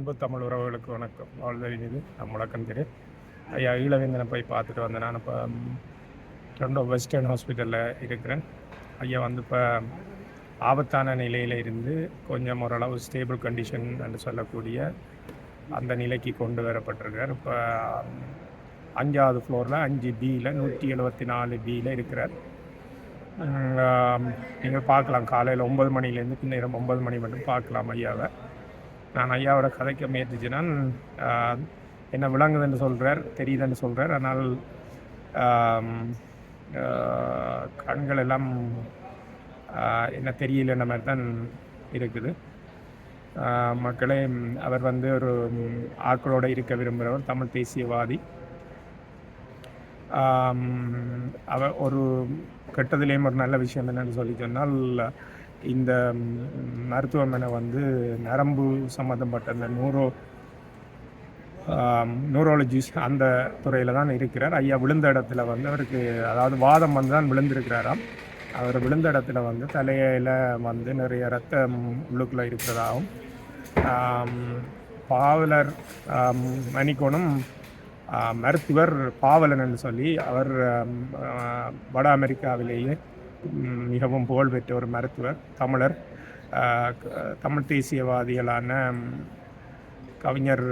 அன்பு தமிழ் உறவுகளுக்கு வணக்கம். வாழ்தல் இது முழக்கம் திரு ஐயா ஈழவேந்தனை போய் பார்த்துட்டு வந்தேன். நான் இப்போ ரெண்டோ வெஸ்டர்ன் ஹாஸ்பிட்டலில் இருக்கிறேன். ஐயா வந்து இப்போ ஆபத்தான நிலையில் இருந்து கொஞ்சம் ஓரளவு ஸ்டேபிள் கண்டிஷன் என்று சொல்லக்கூடிய அந்த நிலைக்கு கொண்டு வரப்பட்டிருக்கார். இப்போ 5வது ஃப்ளோரில் 5Bயில் 174Bயில் இருக்கிறார். நீங்கள் பார்க்கலாம், காலையில் 9 மணிலேருந்து பின்னேரம் 9 மணி மட்டும் பார்க்கலாம் ஐயாவை. நான் ஐயாவோட கதைக்க முயற்சிச்சுன்னா என்ன விளங்குதுன்னு சொல்கிறார், தெரியுதுன்னு சொல்கிறார். ஆனால் கண்கள் எல்லாம் என்ன தெரியலன்ற மாதிரி தான் இருக்குது. மக்களே, அவர் வந்து ஒரு ஆக்களோடு இருக்க விரும்புகிறவர், தமிழ் தேசியவாதி. அவர் ஒரு கெட்டதுலேயும் ஒரு நல்ல விஷயம் என்னென்னு சொல்லி சொன்னால், இந்த மருத்துவமனை வந்து நரம்பு சம்மந்தப்பட்ட அந்த நியூரோலஜிஸ்ட் அந்த துறையில் தான் இருக்கிறார். ஐயா விழுந்த இடத்துல வந்து அவருக்கு, அதாவது வாதம் வந்து தான் விழுந்திருக்கிறாராம். அவர் விழுந்த இடத்துல வந்து தலையில் வந்து நிறைய ரத்தம் உள்ளுக்குள்ளே இருக்கிறதாகவும், பாவலர் மணிக்கோணும் மருத்துவர் பாவலன் என்று சொல்லி அவர் வட அமெரிக்காவிலேயே மிகவும் புகழ்பெற்ற ஒரு மருத்துவர், தமிழர், தமிழ் தேசியவாதிகளான கவிஞர்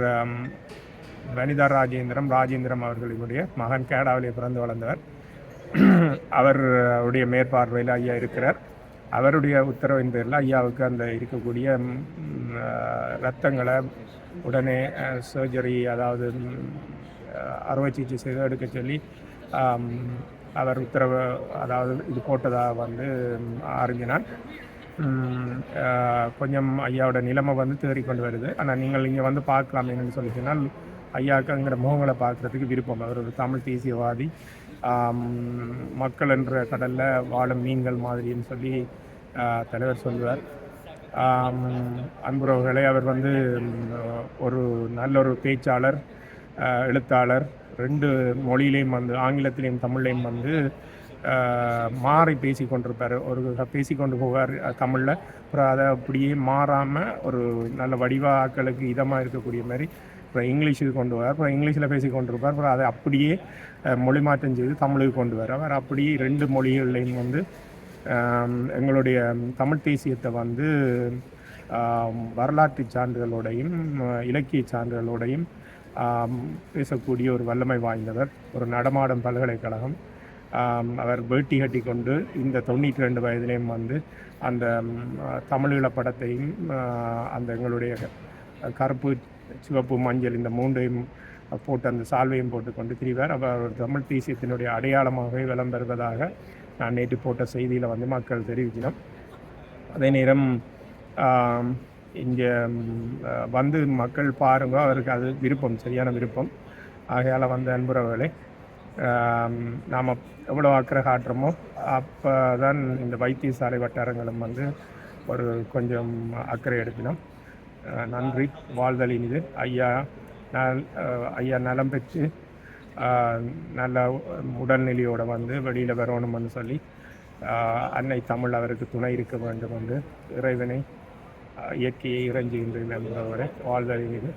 வனிதா ராஜேந்திரம் அவர்களுடைய மகன் கேடாவிலே பிறந்து வளர்ந்தவர். அவருடைய மேற்பார்வையில் ஐயா இருக்கிறார். அவருடைய உத்தரவின் பேரில் ஐயாவுக்கு அந்த இருக்கக்கூடிய இரத்தங்களை உடனே சர்ஜரி, அதாவது அறுவை சிகிச்சை செய்து எடுக்க சொல்லி அவர் உத்தரவு, அதாவது இது போட்டதாக வந்து அறிஞ்சினான். கொஞ்சம் ஐயாவோட நிலைமை வந்து தேறிக்கொண்டு வருது. ஆனால் நீங்கள் இங்கே வந்து பார்க்கலாம் என்னென்னு சொல்லி சொன்னால், ஐயாவுக்கு அங்கிற முகங்களை பார்க்குறதுக்கு விருப்பம். அவர் ஒரு தமிழ் தேசியவாதி, மக்கள் என்ற கடலில் வாழும் மீன்கள் மாதிரின்னு சொல்லி தலைவர் சொல்லுவார். அன்புறவுகளை, அவர் வந்து ஒரு நல்ல ஒரு பேச்சாளர், எழுத்தாளர், 2 மொழியிலையும் வந்து ஆங்கிலத்திலையும் தமிழ்லையும் வந்து மாறி பேசி கொண்டிருப்பார். ஒரு பேசிக்கொண்டு போவார் தமிழில், அப்புறம் அதை அப்படியே மாறாமல் ஒரு நல்ல வடிவாக்களுக்கு இதமாக இருக்கக்கூடிய மாதிரி அப்புறம் இங்கிலீஷுக்கு கொண்டு வர, அப்புறம் இங்கிலீஷில் பேசி கொண்டிருப்பார். அப்புறம் அதை அப்படியே மொழி மாற்றம் செய்து தமிழுக்கு கொண்டு வர, அவர் அப்படியே 2 மொழிகள்லையும் வந்து எங்களுடைய தமிழ் தேசியத்தை வந்து வரலாற்று சான்றுகளோடையும் இலக்கிய சான்றுகளோடையும் பேசக்கூடிய ஒரு வல்லமை வாய்ந்தவர். ஒரு நடமாடும் பல்கலைக்கழகம். அவர் வேட்டி கட்டி கொண்டு இந்த 92 வயதிலையும் வந்து அந்த தமிழீழ படத்தையும் அந்த எங்களுடைய கருப்பு, சிவப்பு, மஞ்சள் இந்த 3ஐயும் போட்டு அந்த சால்வையும் போட்டுக்கொண்டு திரிவார். அவர் தமிழ் தேசியத்தினுடைய அடையாளமாகவே விளம்பெறுவதாக நான் நேற்று போட்ட செய்தியில் வந்து மக்கள் தெரிவிக்கணும். அதே நேரம் இங்கே வந்து மக்கள் பாருங்க, அவருக்கு அது விருப்பம், சரியான விருப்பம். ஆகையால் வந்து அன்புறவுகளை, நாம் எவ்வளோ அக்கறை காட்டுறோமோ அப்போ தான் இந்த வைத்தியசாலை வட்டாரங்களும் வந்து ஒரு கொஞ்சம் அக்கறை எடுக்கணும். நன்றி. வாழ்தல் இனிது. ஐயா நலம் பெற்று நல்ல உடல்நிலையோடு வந்து வெளியில் வரணும்னு சொல்லி அன்னை தமிழ் அவருக்கு துணை இருக்க வேண்டும் என்று இறைவனை, இயற்கையை இறைஞ்சுகின்றேன் என்பவரை வாழ்தல் இனிது.